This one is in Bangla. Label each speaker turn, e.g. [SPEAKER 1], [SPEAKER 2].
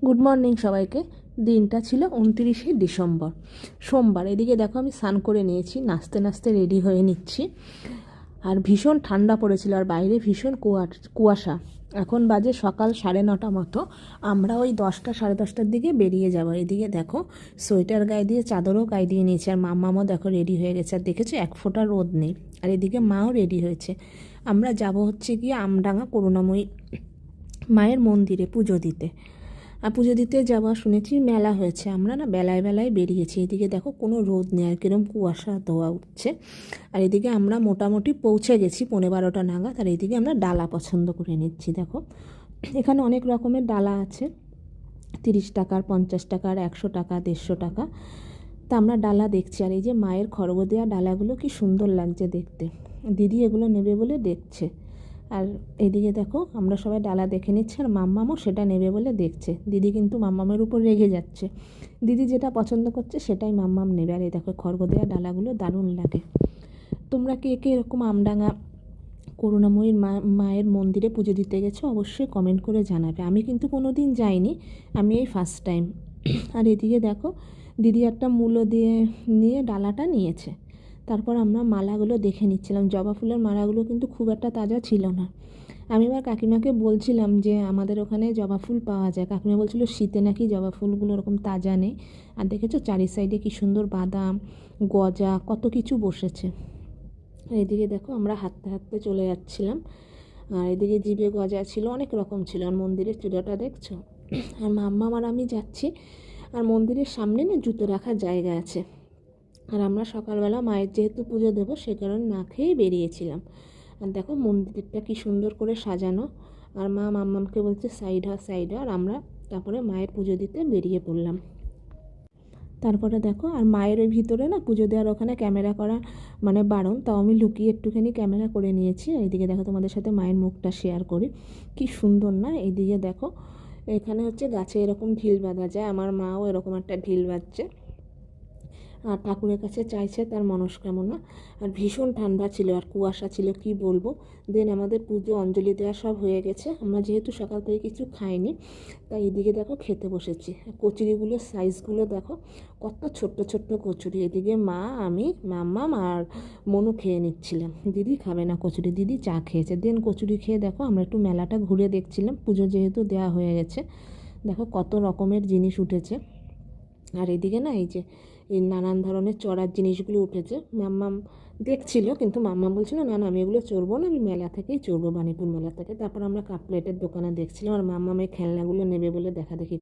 [SPEAKER 1] গুড মর্নিং সবাইকে। দিনটা ছিল 29শে ডিসেম্বর, সোমবার। এদিকে দেখো আমি স্নান করে নিয়েছি, নাচতে নাচতে রেডি হয়ে নিচ্ছি। আর ভীষণ ঠান্ডা পড়েছিল, আর বাইরে ভীষণ কুয়াশা। এখন বাজে সকাল 9:30 মতো। আমরা ওই 10টা 10:30টার দিকে বেরিয়ে যাব। এদিকে দেখো সোয়েটার গায়ে দিয়ে, চাদরও গায়ে দিয়ে নিয়েছে, আর মামাও দেখো রেডি হয়ে গেছে। আর দেখেছো এক ফোঁটা রোদ নেই। আর এদিকে মাও রেডি হয়েছে। আমরা যাব হচ্ছে গিয়ে আমডাঙ্গা করুণাময়ী মায়ের মন্দিরে পুজো দিতে। আর পুজো দিতে যাওয়া শুনেছি মেলা হয়েছে। আমরা না বেলায় বেলায় বেরিয়েছি। এদিকে দেখো কোনো রোদ নেই, আর কিরম কুয়াশা ধোয়া উঠছে। আর এদিকে আমরা মোটামুটি পৌঁছে গেছি 12:15 নাগাদ। আর এদিকে আমরা ডালা পছন্দ করে নিচ্ছি। দেখো এখানে অনেক রকমের ডালা আছে, 30 টাকার, 50 টাকার, 100 টাকা, 150 টাকা। তা আমরা ডালা দেখছি। আর এই যে মায়ের খড়গ দেওয়া ডালাগুলো কি সুন্দর লাগছে দেখতে। দিদি এগুলো নেবে বলে দেখছে। আর এদিকে দেখো আমরা সবাই ডালা দেখে নিচ্ছি, আর মাম্মামও সেটা নেবে বলে দেখছে। দিদি কিন্তু মাম্মামের উপর রেগে যাচ্ছে। দিদি যেটা পছন্দ করছে সেটাই মাম্মাম নেবে। আর এই দেখো খড়গ দেওয়া ডালাগুলো দারুণ লাগে। তোমরা কে কে এরকম আমডাঙ্গা করুণাময়ীর মায়ের মন্দিরে পুজো দিতে গেছো অবশ্যই কমেন্ট করে জানাবে। আমি কিন্তু কোনো দিন যাইনি, আমি এই ফার্স্ট টাইম। আর এদিকে দেখো দিদি একটা মূলো দিয়ে নিয়ে ডালাটা নিয়েছে। তারপর আমরা মালাগুলো দেখে নিচ্ছিলাম। জবা ফুলের মালাগুলো কিন্তু খুব একটা তাজা ছিল না। আমি এবার কাকিমাকে বলছিলাম যে আমাদের ওখানে জবা ফুল পাওয়া যায়। কাকিমা বলছিল শীতে নাকি জবা ফুলগুলো ওরকম তাজা নেই। আর দেখেছো চারি সাইডে কী সুন্দর বাদাম, গজা, কত কিছু বসেছে। এদিকে দেখো আমরা হাঁটতে হাঁটতে চলে যাচ্ছিলাম। আর এদিকে জিভে গজা ছিল, অনেক রকম ছিল। আর মন্দিরের চূড়াটা দেখছো। আর মাম্মা আর আমি যাচ্ছি। আর মন্দিরের সামনে না জুতো রাখার জায়গা আছে। আর আমরা সকালবেলা মায়ের যেহেতু পুজো দেবো সে কারণে না খেয়েই বেরিয়েছিলাম। আর দেখো মন্দিরটা কি সুন্দর করে সাজানো। আর মা মাম্মামকে বলছে সাইড হ সাইড হ। আর আমরা তারপরে মায়ের পুজো দিতে বেরিয়ে পড়লাম। তারপরে দেখো আর মায়ের ওই ভিতরে না পুজো দেওয়ার ওখানে ক্যামেরা করা মানে বারণ, তাও আমি লুকিয়ে একটুখানি ক্যামেরা করে নিয়েছি। এইদিকে দেখো তোমাদের সাথে মায়ের মুখটা শেয়ার করি, কি সুন্দর না। এইদিকে দেখো এখানে হচ্ছে গাছে এরকম ঢিল বাঁধা যায়। আমার মাও এরকম একটা ঢিল বাঁধছে, আর ঠাকুরের কাছে চাইছে তার মনস্কামনা। আর ভীষণ ঠান্ডা ছিল আর কুয়াশা ছিল, কি বলবো। দেন আমাদের পুজো অঞ্জলি দেওয়া সব হয়ে গেছে। আমরা যেহেতু সকাল থেকে কিছু খাইনি, তাই এদিকে দেখো খেতে বসেছি। কচুরিগুলোর সাইজগুলো দেখো, কত ছোট্ট ছোট্ট কচুরি। এদিকে মা, আমি, মাম্মাম আর মনু খেয়ে নিচ্ছিলাম। দিদি খাবে না কচুরি, দিদি চা খেয়েছে। দেন কচুরি খেয়ে দেখো আমরা একটু মেলাটা ঘুরে দেখছিলাম, পুজো যেহেতু দেওয়া হয়ে গেছে। দেখো কত রকমের জিনিস উঠেছে। আর এদিকে না এই যে এই নানান ধরনের চড়ার জিনিসগুলো উঠেছে। মাম্মাম দেখছিল, কিন্তু মাম্মাম বলছিল না না আমি এগুলো চড়বো না, আমি মেলা থেকেই চড়বো, বাণীপুর মেলা থেকে। তারপর আমরা কাপ প্লেটের দোকানে দেখছিলাম। আর মাম্মাম এই খেলনাগুলো নেবে বলে দেখা দেখি